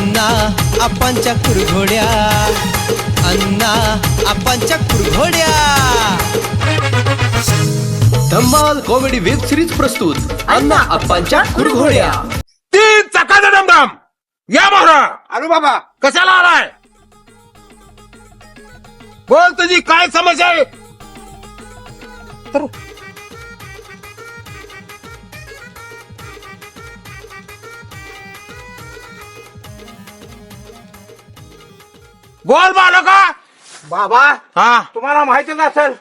अण्णा आपांच्या कुरघोड्या, अण्णा आपांच्या कुरघोड्या। धम्माल comedy web series प्रस्तुत अण्णा आपांच्या कुरघोड्या। 3 चाकाचा dumdum या मोहरा। अरे बाबा कशाला आलाय? बोल तुझी काय समस्या आहे? बोल बालका। बाबा हा तुम्हाला माहितीच असेल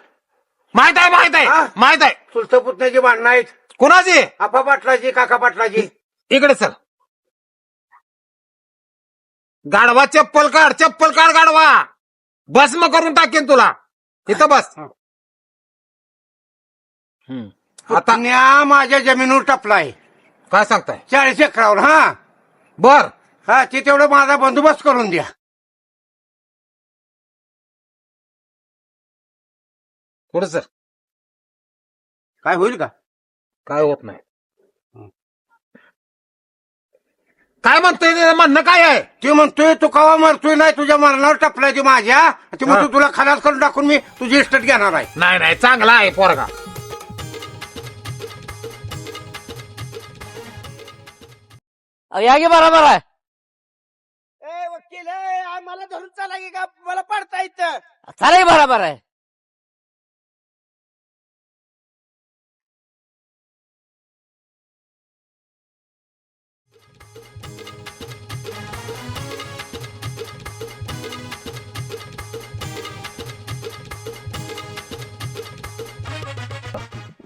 माहित आहे माहित आहे हा? माहित आहे। चुलत पुतण्याची भांडणं आहेत, कुणाची? आप्पा पाटलाची काका पाटलाची। इकडे चल। गाडवा चप्पल काढ गाडवा। भस्म करून टाकेन तुला। इथं बस। आता पुतण्या माझ्या जमिनीवर टपलाय काय सांगताय? 40 एकरावर। हा बर हा ते तेवढं माझा बंदोबस्त करून द्या। पुढे सर काय होईल का? काय होत नाही। काय म्हणतोय ते? म्हणणं काय आहे? ते म्हणतोय तू कवा मरतोय नाही, तुझ्या मरणावर टपलाय ती माझ्या। ते म्हणतो तुला खलास करून टाकून मी तुझी इस्टेट घेणार आहे। नाही नाही चांगला आहे पोरगा। या की बरोबर आहे। वकील मला धरून चाला की का मला पडता येतं? चला की बरोबर आहे।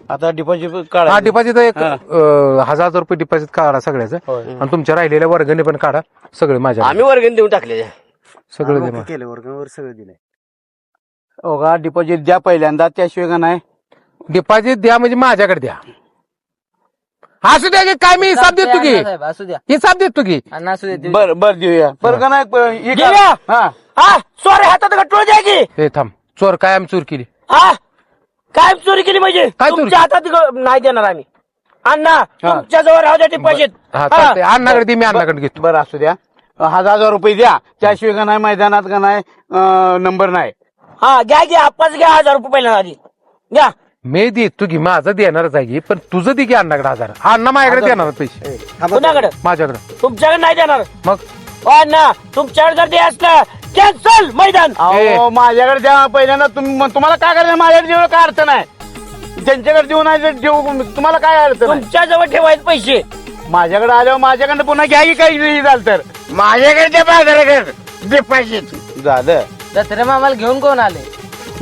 आता डिपॉझिट हा काढा। डिपॉझिट एक 1000 रुपये डिपॉझिट काढा सगळ्याचं, आणि तुमच्या राहिलेल्या वर्गणी पण काढा सगळे माझ्या आम्ही वर्गणी देऊन टाकले। सगळे दे मला. केले वर्गावर सगळं दिलंय। हो का? डिपॉझिट द्या पहिल्यांदा, त्याशिवाय का नाही डिपॉझिट द्या म्हणजे माझ्याकडे द्या। असू द्या की काय, मी हिसाब देतो की, असू द्या हिसाब देतो की। अण्णा असू दे। बर बर देऊया। बरं का नाही देऊया? हा सॉरी हातात गटोळ द्या की। हे थांब, चोर काय आम्ही चोर केली? हा काय चोरी केली म्हणजे? काय चोरी तुमच्या हातात नाही देणार आम्ही। अण्णा तुमच्या जवळ राहू द्या डिपॉझिट। हा चालतंय, अण्णाकडे दे, मी अण्णाकडे घेतो। बरं असू द्या। 1000 रुपये द्या, त्याशिवाय का नाही मैदानात का नाही नंबर नाही। हा घ्या घ्या, आप्पाच घ्या 1000 रुपये पहिल्यांदा आधी घ्या। मी देतो की, माझं देणारच आहे की, पण तुझं दे की अण्णाकडे 1000। अण्णा माझ्याकडे देणार पैसे, कुणाकडे? माझ्याकडे। तुमच्याकडे नाही देणार। मग अण्णा तुमच्याकडे जर द्यायचं असलं कॅन्सल मैदान। अहो माझ्याकडे द्या पहिल्यांदा। तुम्हाला काय करायचं? माझ्याकडे देऊ काय अर्थ नाही, ज्यांच्याकडे देऊ नाही देऊ, तुम्हाला काय अर्थ नाही। तुमच्या जवळ ठेवायचे पैसे माझ्याकडे आल्यावर माझ्याकडे पुन्हा घ्या की, काही झालं तर माझ्याकडे द्या, बाजाराकडे दे पैसे। झालं। दसऱ्या मामाला घेऊन कोण आले?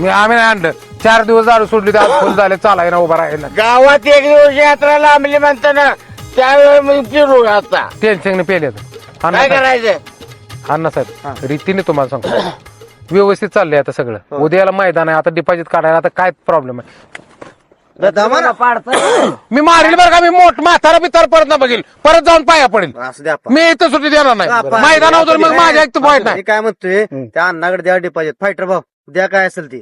आम्ही नाही आणलं। 4 दिवस दारू सोडली, आज फुल झाले, चालाय ना, उभा राहायला गावात एक दिवस यात्रा लांबली म्हणताना त्यावेळेस फिरू आता टेन्शन पेले काय करायचं? अण्णा साहेब रीतीने तुम्हाला सांगतो, व्यवस्थित चाललंय आता सगळं। उद्याला मैदान आहे, आता डिपॉझिट काढायला आता काय प्रॉब्लेम आहे? मी मारेल बरं का, मी म्हातारा बितार परत ना बघेल, परत जाऊन पाया पडेल। मी इथं सुट्टी देणार नाही मैदानावर, मग माझ्या एक पॉईंट नाही। काय म्हणतोय त्या अण्णाकडे द्या डिपॉझिट, फायटर भाऊ द्या काय असेल ती।